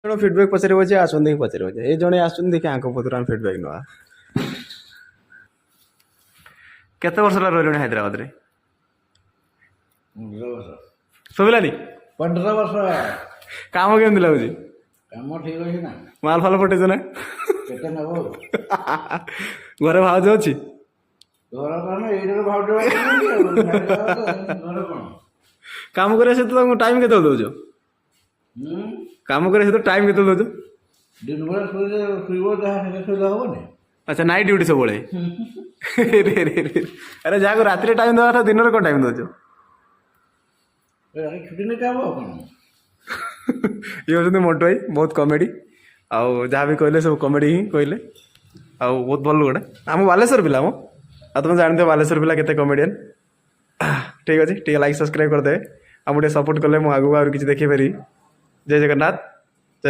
ଜଣ ଫିଡବ୍ୟାକ୍ ପଚାରିବ ଯେ ଆସନ୍ତି ପଚାରିବ ଯେ ଏ ଜଣେ ଆସୁଛନ୍ତି ଦେଖି ଆଙ୍କ ପତ୍ର ଆମେ ଫିଡବ୍ୟାକ୍ ନେବା। କେତେ ବର୍ଷ ହେଲା ରହିଲୁଣି ହାଇଦ୍ରାବାଦରେ? 15 ବର୍ଷ। ଶୁଭିଲାନି? 15 ବର୍ଷ। କାମ କେମିତି ଲାଗୁଛି? କାମ ଠିକ ଅଛି ନା? ମାଲ ଫାଲ ପଠେଇଛ ନା? କେତେ ନେବ? ଘରେ ଭାଉଜ ଅଛି? ଘର କଣ ଏଇଟା ଭାଉଜ ଘର କଣ? କାମ କରିବା ସହିତ ତମକୁ ଟାଇମ୍ କେତେବେଳେ ଦଉଛ? କାମ କରିବା ସହିତ ଟାଇମ୍ କେତେବେଳେ ଦଉଛ? ଦିନ ବେଳେ ଶୋଇବ ଯାହା ଶୋଇଲେ ହବନି। ଆଚ୍ଛା ନାଇଟ୍ ଡ୍ୟୁଟି ସବୁବେଳେ? ଆରେ ଯାହାକୁ ରାତିରେ ଟାଇମ୍ ଦେବା କଥା ଦିନରେ କ'ଣ ଟାଇମ୍ ଦଉଛ? ଛୁଟି ନେଇ କାମ ଆଉ କ'ଣ? ଇଏ ହେଉଛନ୍ତି ମଣ୍ଟୁ ଭାଇ, ବହୁତ କମେଡ଼ି। ଆଉ ଯାହା ବି କହିଲେ ସବୁ କମେଡ଼ି ହିଁ କହିଲେ। ଆଉ ବହୁତ ଭଲ ଲୋକଟା। ଆମ ବାଲେଶ୍ୱର ପିଲା ଆଉ ତୁମେ ଜାଣିଥିବ ବାଲେଶ୍ୱର ପିଲା କେତେ କମେଡ଼ିଆନ୍। ଠିକ୍ ଅଛି, ଟିକେ ଲାଇକ୍ ସବସ୍କ୍ରାଇବ୍ କରିଦେବେ। ଆଉ ମୁଁ ଟିକେ ସପୋର୍ଟ କଲେ ମୁଁ ଆଗକୁ ଆହୁରି କିଛି ଦେଖେଇ ପାରିବି। ଜୟ ଜଗନ୍ନାଥ।